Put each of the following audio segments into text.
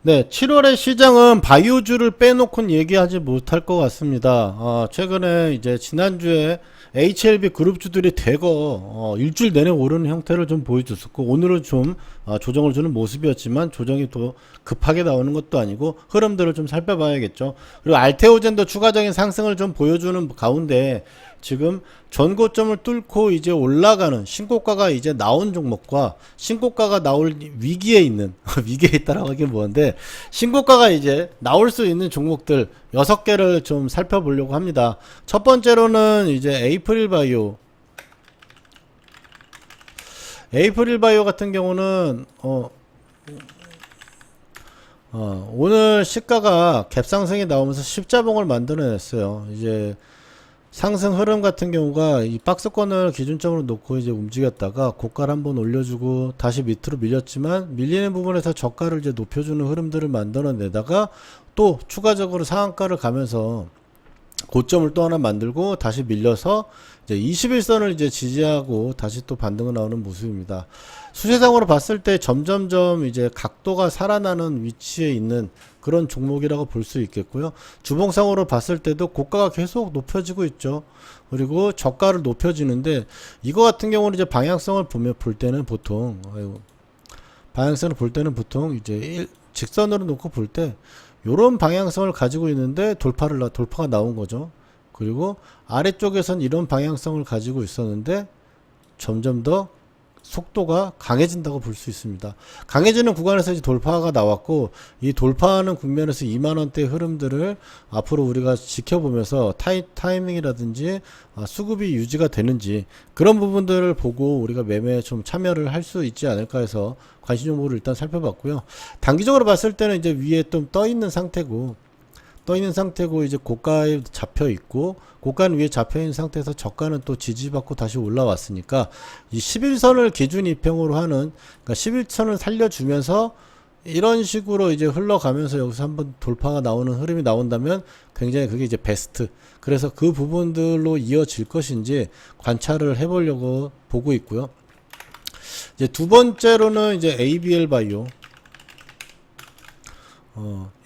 네, 7월의 시장은 바이오주를 빼놓고는 얘기하지 못할 것 같습니다. 최근에 이제 지난주에 HLB 그룹주들이 대거 일주일 내내 오르는 형태를 좀 보여줬었고, 오늘은 좀 조정을 주는 모습이었지만 조정이 또 급하게 나오는 것도 아니고 흐름들을 좀 살펴봐야겠죠. 그리고 알테오젠도 추가적인 상승을 좀 보여주는 가운데 지금 전고점을 뚫고 이제 올라가는 신고가가 이제 나온 종목과 신고가가 나올 위기에 있는 위기에 있다라고 하긴 뭐한데 신고가가 이제 나올 수 있는 종목들 6개를 좀 살펴보려고 합니다. 첫 번째로는 이제 에이프릴 바이오 같은 경우는 오늘 시가가 갭상승이 나오면서 십자봉을 만들어냈어요. 이제 상승 흐름 같은 경우가 이 박스권을 기준점으로 놓고 이제 움직였다가 고가를 한번 올려주고 다시 밑으로 밀렸지만 밀리는 부분에서 저가를 이제 높여주는 흐름들을 만들어내다가 또 추가적으로 상한가를 가면서 고점을 또 하나 만들고 다시 밀려서 이제 21선을 이제 지지하고 다시 또 반등을 나오는 모습입니다. 수세상으로 봤을 때 점점점 이제 각도가 살아나는 위치에 있는 그런 종목이라고 볼 수 있겠고요. 주봉상으로 봤을 때도 고가가 계속 높여지고 있죠. 그리고 저가를 높여지는데 이거 같은 경우는 이제 방향성을 볼 때는 보통 이제 직선으로 놓고 볼 때 요런 방향성을 가지고 있는데 돌파가 나온 거죠. 그리고 아래쪽에선 이런 방향성을 가지고 있었는데 점점 더 속도가 강해진다고 볼 수 있습니다. 강해지는 구간에서 이제 돌파가 나왔고 이 돌파하는 국면에서 2만원대 흐름들을 앞으로 우리가 지켜보면서 타이밍이라든지 수급이 유지가 되는지 그런 부분들을 보고 우리가 매매에 좀 참여를 할 수 있지 않을까 해서 관심 종목을 일단 살펴봤고요. 단기적으로 봤을 때는 이제 위에 좀 떠 있는 상태고 이제 고가에 잡혀 있고 고가는 위에 잡혀 있는 상태에서 저가는 또 지지받고 다시 올라왔으니까 이 11선을 기준 이평으로 하는 그러니까 11선을 살려주면서 이런 식으로 이제 흘러가면서 여기서 한번 돌파가 나오는 흐름이 나온다면 굉장히 그게 이제 베스트. 그래서 그 부분들로 이어질 것인지 관찰을 해보려고 보고 있고요. 이제 두 번째로는 이제 ABL 바이오.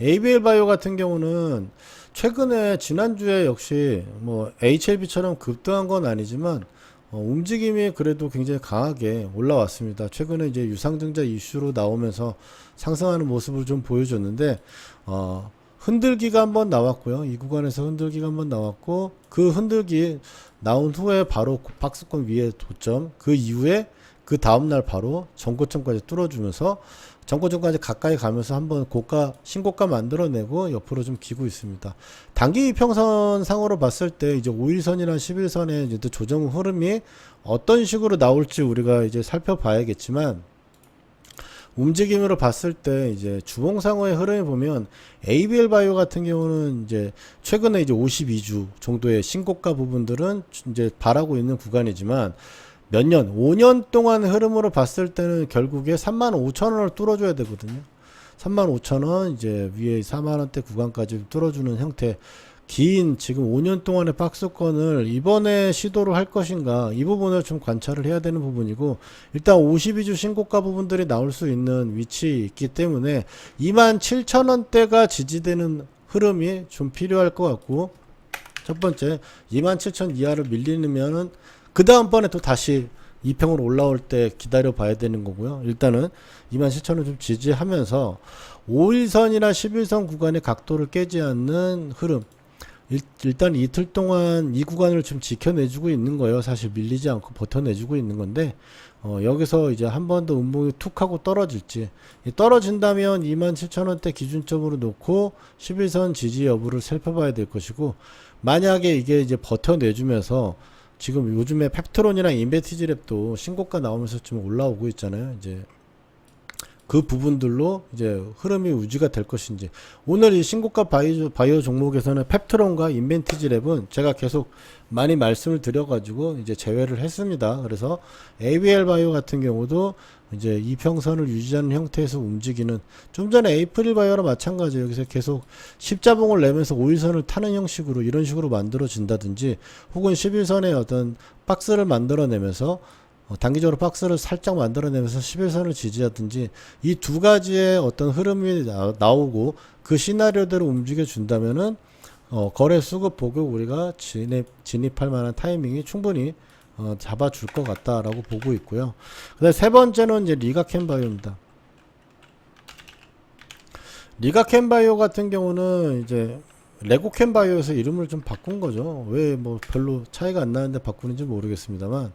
ABL 바이오 같은 경우는 최근에 지난주에 역시 뭐 HLB처럼 급등한 건 아니지만 움직임이 그래도 굉장히 강하게 올라왔습니다. 최근에 이제 유상증자 이슈로 나오면서 상승하는 모습을 좀 보여줬는데 흔들기가 한번 나왔고요. 이 구간에서 흔들기가 한번 나왔고 그 흔들기 나온 후에 바로 박스권 위에 도점 그 이후에 그 다음날 바로 전고점까지 뚫어주면서 전고점까지 가까이 가면서 한번 신고가 만들어내고 옆으로 좀 기고 있습니다. 단기 이평선 상으로 봤을 때 이제 5일선이나 11선의 이제 조정 흐름이 어떤 식으로 나올지 우리가 이제 살펴봐야겠지만 움직임으로 봤을 때 이제 주봉상의 흐름을 보면 ABL 바이오 같은 경우는 이제 최근에 이제 52주 정도의 신고가 부분들은 이제 바라고 있는 구간이지만 몇 년, 5년 동안 흐름으로 봤을 때는 결국에 35,000원을 뚫어줘야 되거든요. 35,000원, 이제 위에 4만원대 구간까지 뚫어주는 형태. 긴 지금 5년 동안의 박스권을 이번에 시도를 할 것인가, 이 부분을 좀 관찰을 해야 되는 부분이고, 일단 52주 신고가 부분들이 나올 수 있는 위치에 있기 때문에 27,000원대가 지지되는 흐름이 좀 필요할 것 같고, 첫 번째, 27,000 이하를 밀리면은 그 다음번에 또 다시 2평으로 올라올 때 기다려 봐야 되는 거고요. 일단은 27,000원 좀 지지하면서 5일선이나 11선 구간의 각도를 깨지 않는 흐름. 일단 이틀 동안 이 구간을 좀 지켜내주고 있는 거예요. 사실 밀리지 않고 버텨내주고 있는 건데, 여기서 이제 한 번 더 음봉이 툭 하고 떨어질지, 떨어진다면 27,000원대 기준점으로 놓고 11선 지지 여부를 살펴봐야 될 것이고, 만약에 이게 이제 버텨내주면서 지금 요즘에 펩트론이랑 인베티지랩도 신고가 나오면서 좀 올라오고 있잖아요. 이제 그 부분들로 이제 흐름이 유지가 될 것인지. 오늘 이 신고가 바이오 종목에서는 펩트론과 인벤티지랩은 제가 계속 많이 말씀을 드려가지고 이제 제외를 했습니다. 그래서 ABL 바이오 같은 경우도 이제 이평선을 유지하는 형태에서 움직이는, 좀 전에 에이프릴 바이오랑 마찬가지예요. 여기서 계속 십자봉을 내면서 5일선을 타는 형식으로 이런 식으로 만들어진다든지, 혹은 11선의 어떤 박스를 만들어내면서 단기적으로 박스를 살짝 만들어내면서 11선을 지지하든지 이 두 가지의 어떤 흐름이 나오고 그 시나리오대로 움직여 준다면은 거래 수급 보고 우리가 진입할 만한 타이밍이 충분히 잡아줄 것 같다라고 보고 있고요. 그다음 세 번째는 이제 리가캔바이오입니다. 리가캔바이오 같은 경우는 이제 레고캔바이오에서 이름을 좀 바꾼 거죠. 왜 뭐 별로 차이가 안 나는데 바꾸는지 모르겠습니다만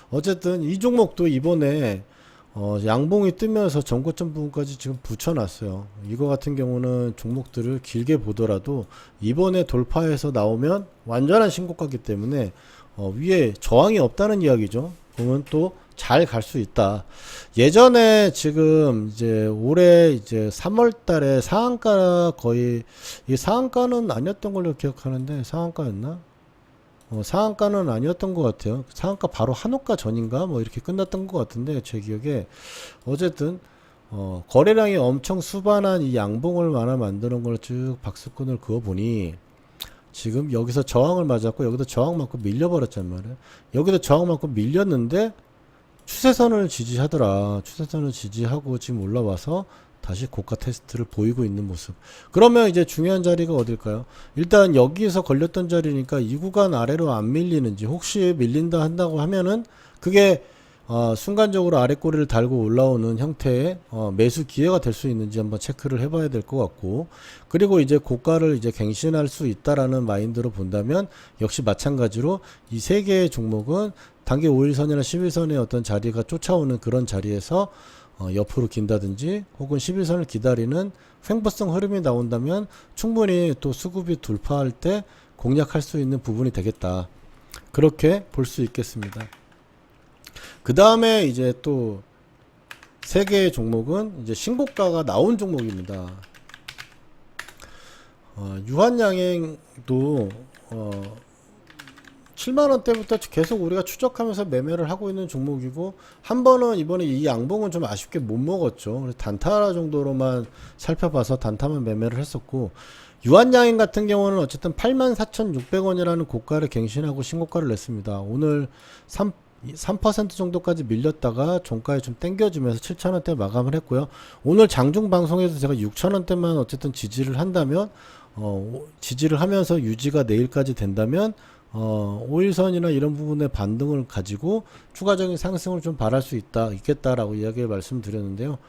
어쨌든 이 종목도 이번에 양봉이 뜨면서 전고점 부분까지 지금 붙여놨어요. 이거 같은 경우는 종목들을 길게 보더라도 이번에 돌파해서 나오면 완전한 신고가기 때문에 위에 저항이 없다는 이야기죠. 그러면 또 잘 갈 수 있다. 예전에 지금 이제 올해 이제 3월 달에 상한가 거의 이 상한가는 아니었던 걸로 기억하는데 상한가였나? 상한가는 아니었던 것 같아요. 상한가 바로 한호가 전인가 뭐 이렇게 끝났던 것 같은데 제 기억에 어쨌든 거래량이 엄청 수반한 이 양봉을 하나 만드는 걸 쭉 박스권을 그어 보니 지금 여기서 저항을 맞았고 여기도 저항 맞고 밀려버렸단 말이에요. 여기도 저항 맞고 밀렸는데 추세선을 지지하더라. 추세선을 지지하고 지금 올라와서 다시 고가 테스트를 보이고 있는 모습. 그러면 이제 중요한 자리가 어딜까요? 일단 여기에서 걸렸던 자리니까 이 구간 아래로 안 밀리는지, 혹시 밀린다 한다고 하면은 그게 순간적으로 아래 꼬리를 달고 올라오는 형태의 매수 기회가 될 수 있는지 한번 체크를 해봐야 될 것 같고, 그리고 이제 고가를 이제 갱신할 수 있다라는 마인드로 본다면 역시 마찬가지로 이 세 개의 종목은 단기 5일선이나 11선의 어떤 자리가 쫓아오는 그런 자리에서 옆으로 긴다든지 혹은 11선을 기다리는 횡보성 흐름이 나온다면 충분히 또 수급이 돌파할 때 공략할 수 있는 부분이 되겠다. 그렇게 볼 수 있겠습니다. 그 다음에 이제 또 세 개의 종목은 이제 신고가가 나온 종목입니다. 유한양행도 7만원대부터 계속 우리가 추적하면서 매매를 하고 있는 종목이고, 한 번은 이번에 이 양봉은 좀 아쉽게 못 먹었죠. 그래서 단타 정도로만 살펴봐서 단타만 매매를 했었고, 유한양행 같은 경우는 어쨌든 84,600원이라는 고가를 갱신하고 신고가를 냈습니다. 오늘 3% 정도까지 밀렸다가 종가에 좀 땡겨주면서 7,000원대 마감을 했고요. 오늘 장중 방송에서 제가 6,000원대만 어쨌든 지지를 한다면 지지를 하면서 유지가 내일까지 된다면 5일선이나 이런 부분의 반등을 가지고 추가적인 상승을 좀 바랄 수 있겠다라고 이야기를 말씀드렸는데요.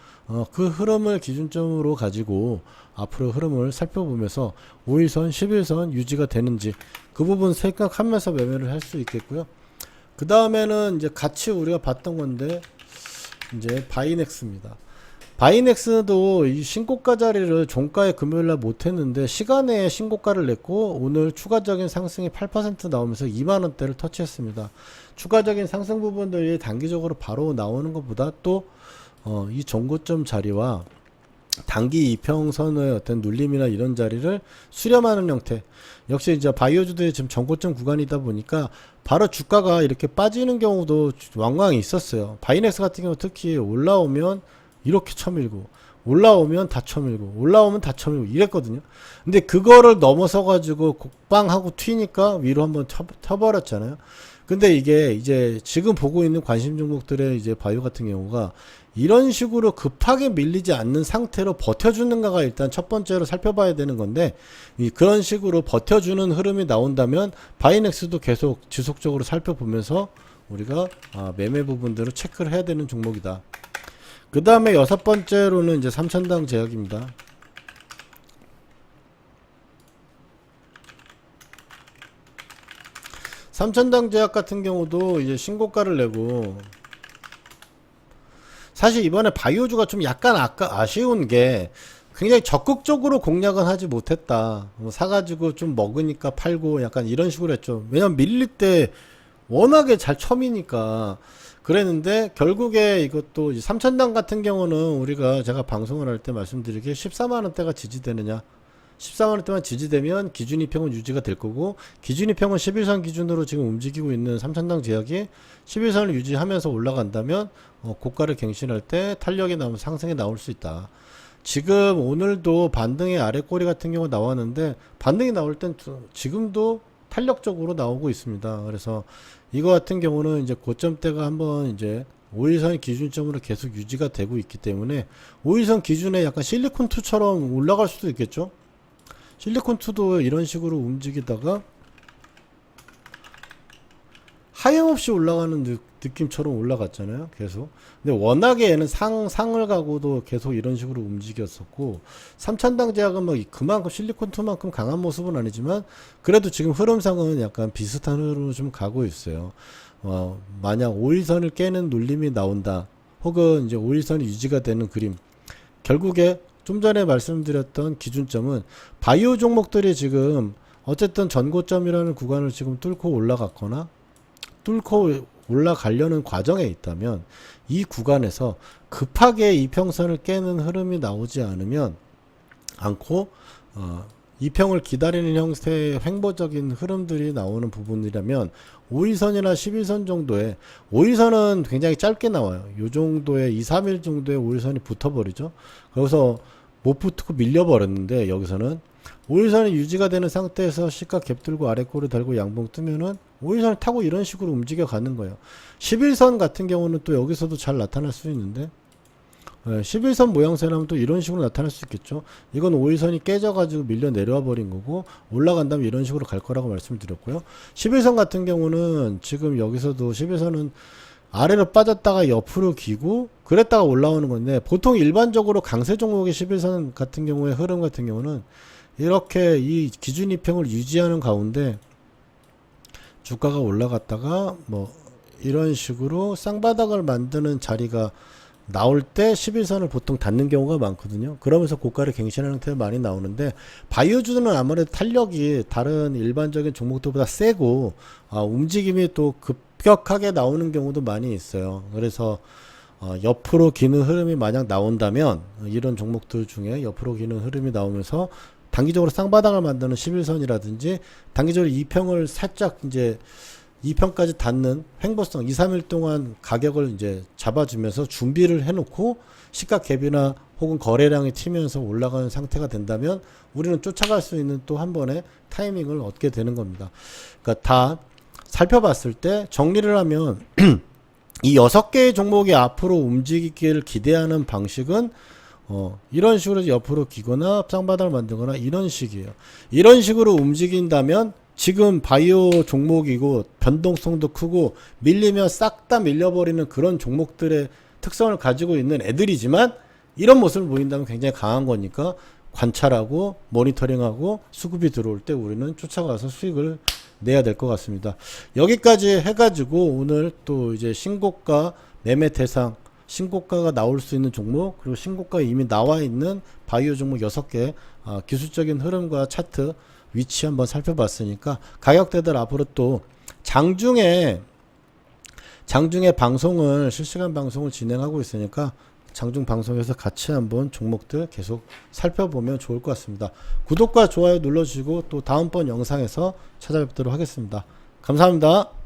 그 흐름을 기준점으로 가지고 앞으로 흐름을 살펴보면서 5일선, 11선 유지가 되는지 그 부분 생각하면서 매매를 할 수 있겠고요. 그 다음에는 이제 같이 우리가 봤던 건데 이제 바이넥스입니다. 바이넥스도 이 신고가 자리를 종가에 금요일날 못했는데 시간에 신고가를 냈고 오늘 추가적인 상승이 8% 나오면서 2만원대를 터치했습니다. 추가적인 상승 부분들이 단기적으로 바로 나오는 것보다 또 이 전고점 자리와 단기 이평선의 어떤 눌림이나 이런 자리를 수렴하는 형태, 역시 이제 바이오주도의 지금 전고점 구간이다 보니까 바로 주가가 이렇게 빠지는 경우도 왕왕 있었어요. 바이넥스 같은 경우 특히 올라오면 이렇게 쳐밀고 올라오면 다 쳐밀고 올라오면 다 쳐밀고 이랬거든요. 근데 그거를 넘어서 가지고 곡방하고 튀니까 위로 한번 쳐버렸잖아요. 근데 이게 이제 지금 보고 있는 관심 종목들의 이제 바이오 같은 경우가 이런 식으로 급하게 밀리지 않는 상태로 버텨주는가가 일단 첫 번째로 살펴봐야 되는 건데, 그런 식으로 버텨주는 흐름이 나온다면 바이넥스도 계속 지속적으로 살펴보면서 우리가 매매 부분들을 체크를 해야 되는 종목이다. 그 다음에 여섯 번째로는 이제 삼천당 제약입니다. 삼천당 제약 같은 경우도 이제 신고가를 내고, 사실 이번에 바이오주가 좀 약간 아쉬운 게 굉장히 적극적으로 공략은 하지 못했다. 사가지고 좀 먹으니까 팔고 약간 이런 식으로 했죠. 왜냐면 밀릴 때 워낙에 잘 처미니까 그랬는데, 결국에 이것도 삼천당 같은 경우는 우리가 제가 방송을 할 때 말씀드리기에 14만원대가 지지되느냐, 14만원대만 지지되면 기준이평은 유지가 될 거고, 기준이평은 11선 기준으로 지금 움직이고 있는 삼천당 제약이 11선을 유지하면서 올라간다면 고가를 갱신할 때 탄력이 나오면 상승이 나올 수 있다. 지금 오늘도 반등의 아래 꼬리 같은 경우 나왔는데 반등이 나올 땐 지금도 탄력적으로 나오고 있습니다. 그래서 이거 같은 경우는 이제 고점대가 한번 이제 5일선 기준점으로 계속 유지가 되고 있기 때문에 5일선 기준에 약간 실리콘2처럼 올라갈 수도 있겠죠. 실리콘2도 이런 식으로 움직이다가 하염없이 올라가는 느낌처럼 올라갔잖아요. 계속. 근데 워낙에 얘는 상을 가고도 계속 이런 식으로 움직였었고, 삼천당 제약은 뭐 그만큼 실리콘2만큼 강한 모습은 아니지만, 그래도 지금 흐름상은 약간 비슷한 흐름으로 좀 가고 있어요. 만약 5일선을 깨는 눌림이 나온다, 혹은 이제 5일선이 유지가 되는 그림, 결국에 좀 전에 말씀드렸던 기준점은 바이오 종목들이 지금 어쨌든 전고점이라는 구간을 지금 뚫고 올라갔거나 뚫고 올라가려는 과정에 있다면 이 구간에서 급하게 이평선을 깨는 흐름이 나오지 않고 이평을 기다리는 형태의 횡보적인 흐름들이 나오는 부분이라면 5일선이나 11선 정도의 5일선은 굉장히 짧게 나와요. 요 정도의 2, 3일 정도의 5일선이 붙어버리죠. 거기서 못 붙고 밀려버렸는데 여기서는 5일선이 유지가 되는 상태에서 시가 갭 들고 아래꼬리 달고 양봉 뜨면은 5일선을 타고 이런 식으로 움직여 가는 거예요. 11선 같은 경우는 또 여기서도 잘 나타날 수 있는데 11선 모양새라면 또 이런 식으로 나타날 수 있겠죠. 이건 5일선이 깨져가지고 밀려 내려와 버린 거고 올라간다면 이런 식으로 갈 거라고 말씀을 드렸고요. 11선 같은 경우는 지금 여기서도 11선은 아래로 빠졌다가 옆으로 기고 그랬다가 올라오는 건데 보통 일반적으로 강세 종목의 11선 같은 경우에 흐름 같은 경우는 이렇게 이 기준 이평을 유지하는 가운데 주가가 올라갔다가 뭐 이런 식으로 쌍바닥을 만드는 자리가 나올 때 11선을 보통 닫는 경우가 많거든요. 그러면서 고가를 갱신하는 형태가 많이 나오는데 바이오주는 아무래도 탄력이 다른 일반적인 종목들보다 세고 움직임이 또 급격하게 나오는 경우도 많이 있어요. 그래서 옆으로 기는 흐름이 만약 나온다면 이런 종목들 중에 옆으로 기는 흐름이 나오면서 단기적으로 쌍바닥을 만드는 11선이라든지 단기적으로 2평을 살짝 이제 2평까지 닿는 횡보성 2, 3일 동안 가격을 이제 잡아주면서 준비를 해놓고 시가 갭이나 혹은 거래량이 튀면서 올라가는 상태가 된다면 우리는 쫓아갈 수 있는 또 한 번의 타이밍을 얻게 되는 겁니다. 그러니까 다 살펴봤을 때 정리를 하면 이 6개의 종목이 앞으로 움직이기를 기대하는 방식은 이런 식으로 옆으로 기거나 쌍바닥을 만들거나 이런 식이에요. 이런 식으로 움직인다면 지금 바이오 종목이고 변동성도 크고 밀리면 싹 다 밀려버리는 그런 종목들의 특성을 가지고 있는 애들이지만 이런 모습을 보인다면 굉장히 강한 거니까 관찰하고 모니터링하고 수급이 들어올 때 우리는 쫓아가서 수익을 내야 될 것 같습니다. 여기까지 해가지고 오늘 또 이제 신고가 매매 대상 신고가가 나올 수 있는 종목 그리고 신고가에 이미 나와 있는 바이오 종목 6개 기술적인 흐름과 차트 위치 한번 살펴봤으니까 가격대들 앞으로 또 장중에 방송을 실시간 방송을 진행하고 있으니까 장중 방송에서 같이 한번 종목들 계속 살펴보면 좋을 것 같습니다. 구독과 좋아요 눌러주시고 또 다음번 영상에서 찾아뵙도록 하겠습니다. 감사합니다.